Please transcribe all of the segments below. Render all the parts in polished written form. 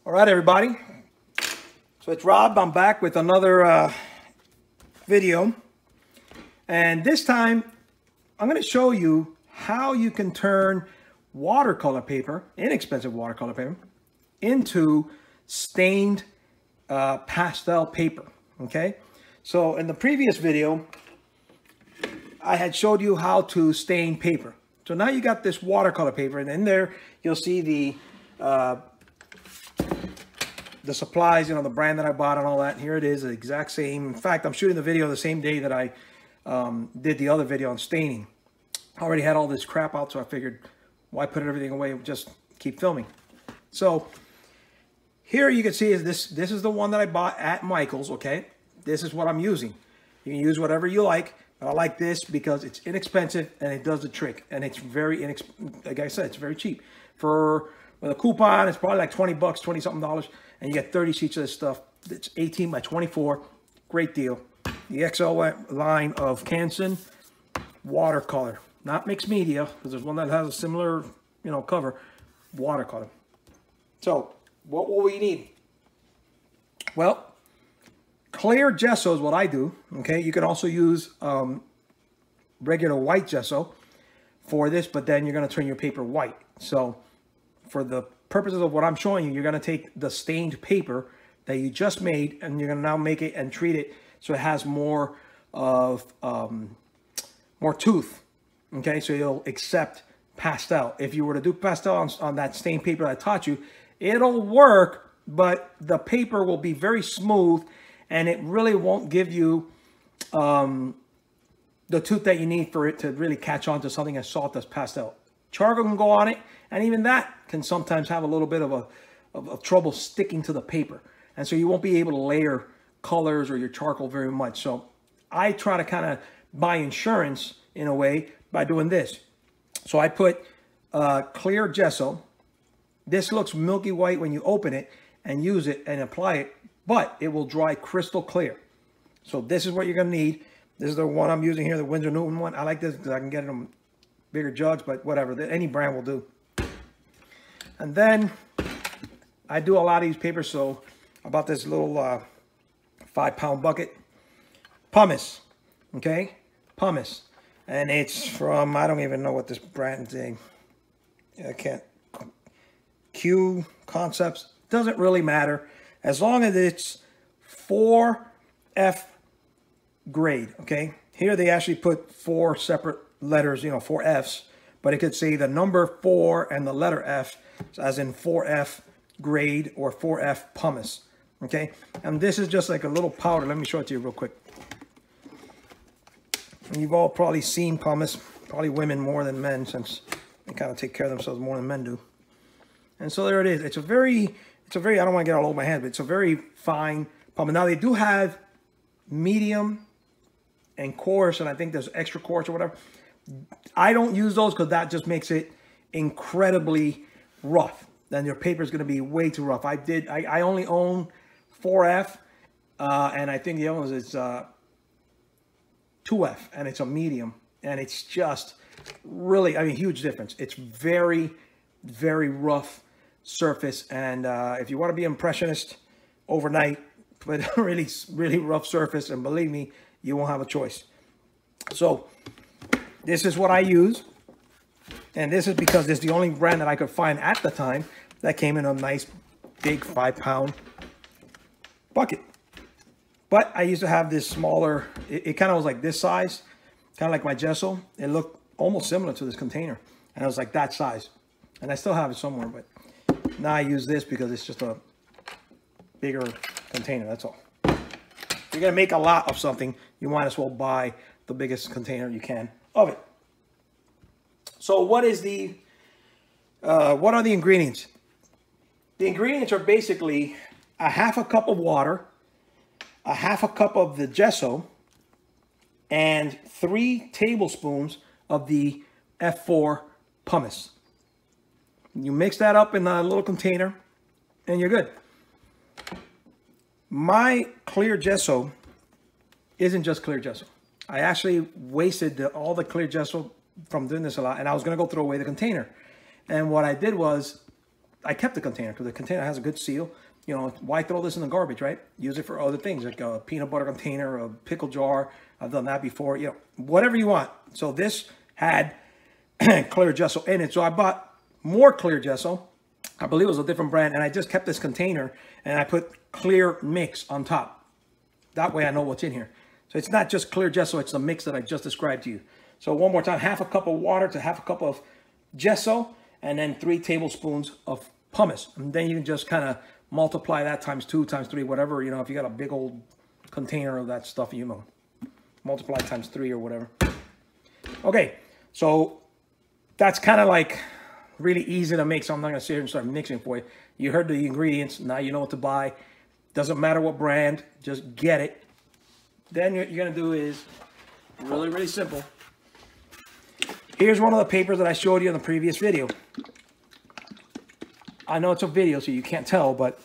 All right, everybody. So it's Rob. I'm back with another video. And this time, I'm going to show you how you can turn watercolor paper, inexpensive watercolor paper, into stained pastel paper. Okay? So in the previous video, I had showed you how to stain paper. So now you got this watercolor paper, and in there you'll see the supplies, you know, the brand that I bought and all that. Here it is, the exact same. In fact, I'm shooting the video the same day that I did the other video on staining. I already had all this crap out, so I figured, why put everything away? Just keep filming. So here you can see is this is the one that I bought at Michael's. Okay, this is what I'm using. You can use whatever you like, but I like this because it's inexpensive and it does the trick. And it's very like I said, it's very cheap. With a coupon, it's probably like 20 bucks, 20 something dollars, and you get 30 sheets of this stuff. It's 18 by 24, great deal. The XL line of Canson watercolor, not mixed media, because there's one that has a similar, you know, cover, watercolor. So what will we need? Well, clear gesso is what I do. Okay, you can also use regular white gesso for this, but then you're going to turn your paper white. So for the purposes of what I'm showing you, you're going to take the stained paper that you just made, and you're going to now make it and treat it so it has more of more tooth. Okay, so you'll accept pastel. If you were to do pastel on that stained paper that I taught you, it'll work, but the paper will be very smooth, and it really won't give you the tooth that you need for it to really catch on to something as soft as pastel. Charcoal can go on it, and even that can sometimes have a little bit of trouble sticking to the paper. And so you won't be able to layer colors or your charcoal very much. So I try to kind of buy insurance in a way by doing this. So I put clear gesso. This looks milky white when you open it and use it and apply it, but it will dry crystal clear. So this is what you're going to need. This is the one I'm using here, the Winsor Newton one. I like this because I can get it in bigger jugs, but whatever, any brand will do. And then I do a lot of these papers, so I bought this little 5-pound bucket. Pumice, okay? Pumice. And it's from, I don't even know what this brand name, I can't, Q Concepts, doesn't really matter. As long as it's 4F grade, okay? Here they actually put 4 separate letters, you know, 4 F's, but it could say the number 4 and the letter F, as in 4F grade or 4F pumice. Okay, and this is just like a little powder. Let me show it to you real quick. And you've all probably seen pumice, probably women more than men, since they kind of take care of themselves more than men do. And so there it is. It's a very, I don't want to get all over my head, but it's a very fine pumice. Now they do have medium and coarse, and I think there's extra coarse or whatever. I don't use those because that just makes it incredibly rough. Then your paper is going to be way too rough. I only own 4F, and I think the other one is 2F, and it's a medium, and it's just really, I mean, huge difference. It's very, very rough surface, and if you want to be impressionist overnight, put a really, really rough surface, and believe me, you won't have a choice. So this is what I use, and this is because it's the only brand that I could find at the time that came in a nice big 5-pound bucket. But I used to have this smaller, it kind of was like this size, kind of like my gesso. It looked almost similar to this container, and it was like that size. And I still have it somewhere, but now I use this because it's just a bigger container, that's all. If you're gonna make a lot of something, you might as well buy the biggest container you can of it. So what are the ingredients? The ingredients are basically a 1/2 cup of water, a 1/2 cup of the gesso, and 3 tablespoons of the F4 pumice. You mix that up in a little container and you're good. My clear gesso isn't just clear gesso. I actually wasted all the clear gesso from doing this a lot, and I was going to go throw away the container. And what I did was I kept the container because the container has a good seal. You know, why throw this in the garbage, right? Use it for other things, like a peanut butter container, a pickle jar. I've done that before, you know, whatever you want. So this had clear gesso in it. So I bought more clear gesso. I believe it was a different brand, and I just kept this container, and I put clear mix on top. That way I know what's in here. So it's not just clear gesso, it's the mix that I just described to you. So one more time, half a cup of water to half a cup of gesso, and then 3 tablespoons of pumice. And then you can just kind of multiply that times 2, times 3, whatever. You know, if you got a big old container of that stuff, you know, multiply times 3 or whatever. Okay, so that's kind of like really easy to make, so I'm not going to sit here and start mixing for you. You heard the ingredients, now you know what to buy. Doesn't matter what brand, just get it. Then what you're going to do is really, really simple. Here's one of the papers that I showed you in the previous video. I know it's a video, so you can't tell, but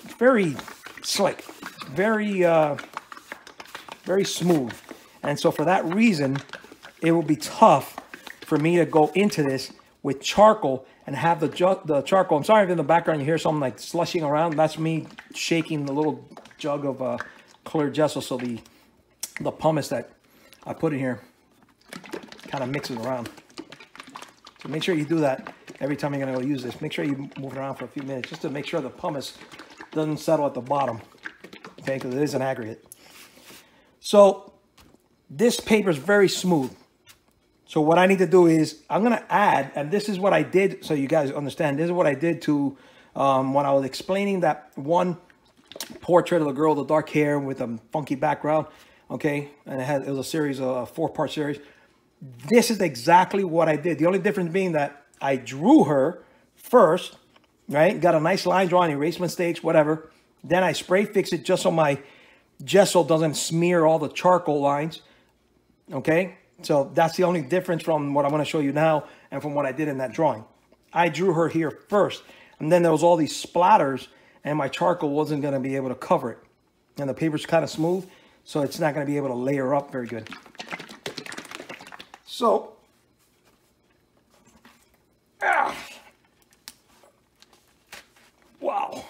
it's very slick, very, very smooth. And so for that reason, it will be tough for me to go into this with charcoal and have the charcoal. I'm sorry if in the background you hear something like slushing around. That's me shaking the little jug of clear gesso, so the pumice that I put in here kind of mixes around. So make sure you do that every time you're going to go use this. Make sure you move it around for a few minutes just to make sure the pumice doesn't settle at the bottom, okay, because it is an aggregate. So this paper is very smooth. So what I need to do is I'm going to add, and this is what I did so you guys understand. This is what I did to when I was explaining that one portrait of the girl with the dark hair with a funky background, okay? And it was a series, a 4-part series. This is exactly what I did. The only difference being that I drew her first, right? Got a nice line drawing, erase mistakes, whatever. Then I spray fix it just so my gesso doesn't smear all the charcoal lines, okay? So that's the only difference from what I'm going to show you now and from what I did in that drawing. I drew her here first, and then there was all these splatters, and my charcoal wasn't going to be able to cover it. And the paper's kind of smooth, so it's not going to be able to layer up very good. So, wow.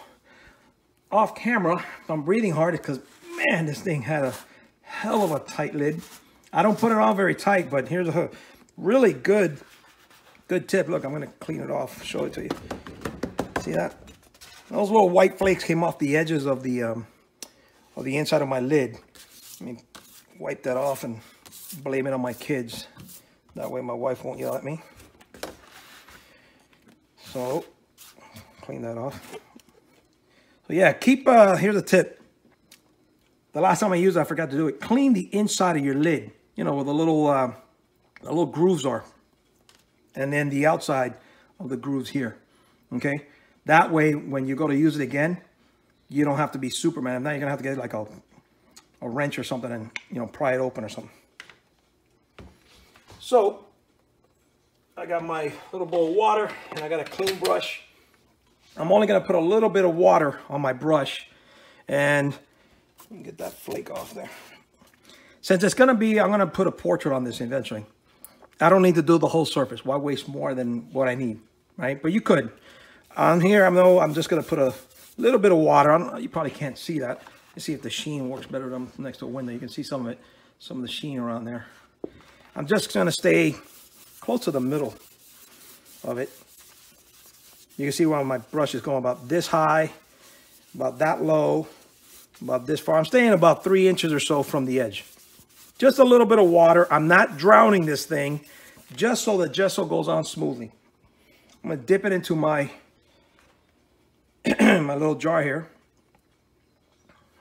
Off camera, I'm breathing hard because, man, this thing had a hell of a tight lid. I don't put it on very tight, but here's a really good tip. Look, I'm going to clean it off, show it to you. See that? Those little white flakes came off the edges of the inside of my lid. Let me wipe that off and blame it on my kids. That way my wife won't yell at me. So, clean that off. So yeah, keep, here's a tip. The last time I used it, I forgot to do it. Clean the inside of your lid, you know, where the little grooves are. And then the outside of the grooves here, okay? That way, when you go to use it again, you don't have to be Superman. Now you're gonna have to get like a wrench or something and, you know, pry it open or something. So, I got my little bowl of water and I got a clean brush. I'm only gonna put a little bit of water on my brush and get that flake off there. Since it's gonna be, I'm gonna put a portrait on this eventually. I don't need to do the whole surface. Why waste more than what I need, right? But you could. On here, I'm just gonna put a little bit of water. You probably can't see that. Let's see if the sheen works better than next to a window. You can see some of it, some of the sheen around there. I'm just gonna stay close to the middle of it. You can see where my brush is going about this high, about that low, about this far. I'm staying about 3 inches or so from the edge. Just a little bit of water. I'm not drowning this thing, just so the gesso goes on smoothly. I'm gonna dip it into my my little jar here,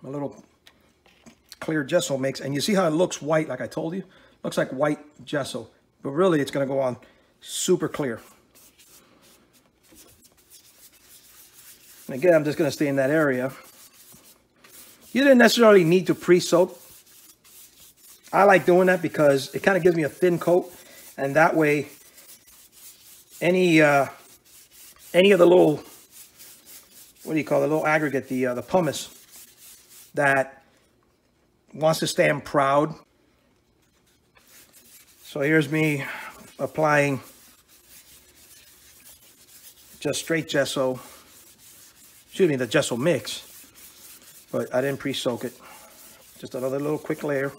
my little clear gesso mix, and you see how it looks white, like I told you? Looks like white gesso, but really it's gonna go on super clear. And again, I'm just gonna stay in that area. You didn't necessarily need to pre-soak. I like doing that because it kind of gives me a thin coat, and that way any of the little, what do you call it, the little aggregate, the pumice that wants to stand proud. So here's me applying just straight gesso. Excuse me, the gesso mix. But I didn't pre-soak it. Just another little quick layer.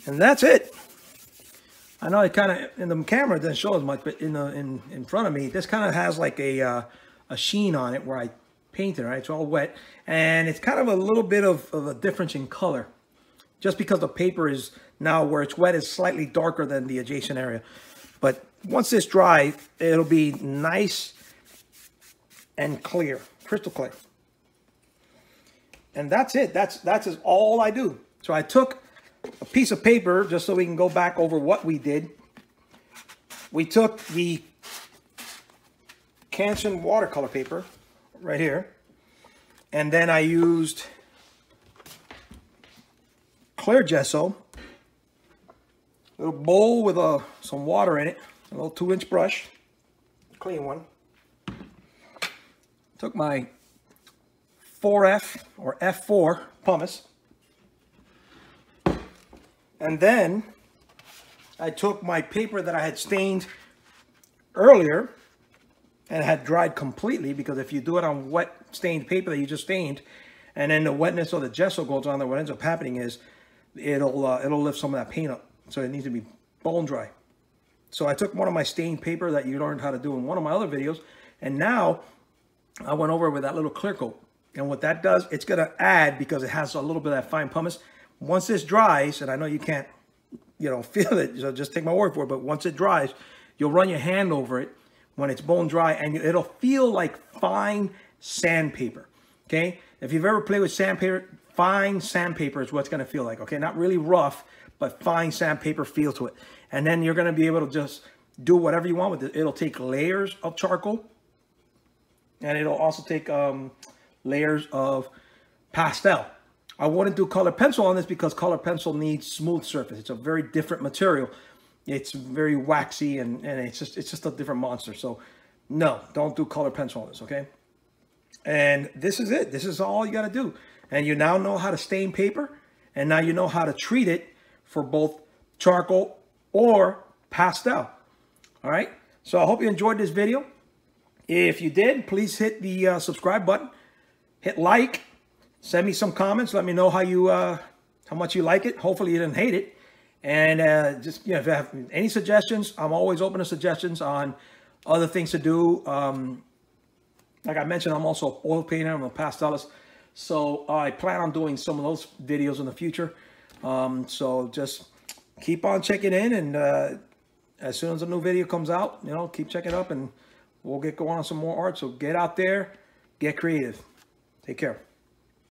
And that's it. I know it kind of, in the camera it doesn't show as much, but in front of me, this kind of has like a sheen on it where I painted, right? It's all wet. And it's kind of a little bit of a difference in color. Just because the paper is now where it's wet is slightly darker than the adjacent area. But once this dries, it'll be nice and clear, crystal clear. And that's it. That's all I do. So I took a piece of paper just so we can go back over what we did. We took the Canson watercolor paper right here, and then I used clear gesso, a little bowl with some water in it, a little 2-inch brush, clean one. Took my 4F or F4 pumice, and then I took my paper that I had stained earlier and had dried completely, because if you do it on wet stained paper that you just stained, and then the wetness of the gesso goes on there, what ends up happening is it'll lift some of that paint up. So it needs to be bone dry. So I took one of my stained paper that you learned how to do in one of my other videos, and now I went over with that little clear coat. And what that does, it's going to add, because it has a little bit of that fine pumice. Once this dries, and I know you can't, feel it, so just take my word for it, but once it dries, you'll run your hand over it when it's bone dry, and it'll feel like fine sandpaper, okay? If you've ever played with sandpaper, fine sandpaper is what's going to feel like, okay? Not really rough, but fine sandpaper feel to it. And then you're going to be able to just do whatever you want with it. It'll take layers of charcoal, and it'll also take layers of pastel. I wouldn't do color pencil on this because color pencil needs smooth surface. It's a very different material. It's very waxy, and it's just a different monster. So no, don't do color pencil on this, okay? And this is it. This is all you got to do. And you now know how to stain paper, and now you know how to treat it for both charcoal or pastel. All right? So I hope you enjoyed this video. If you did, please hit the subscribe button. Hit like. Send me some comments. Let me know how much you like it. Hopefully you didn't hate it. And just, if you have any suggestions, I'm always open to suggestions on other things to do. Like I mentioned, I'm also an oil painter. I'm a pastelist. So I plan on doing some of those videos in the future. So just keep on checking in. And as soon as a new video comes out, keep checking up, and we'll get going on some more art. So get out there, get creative. Take care.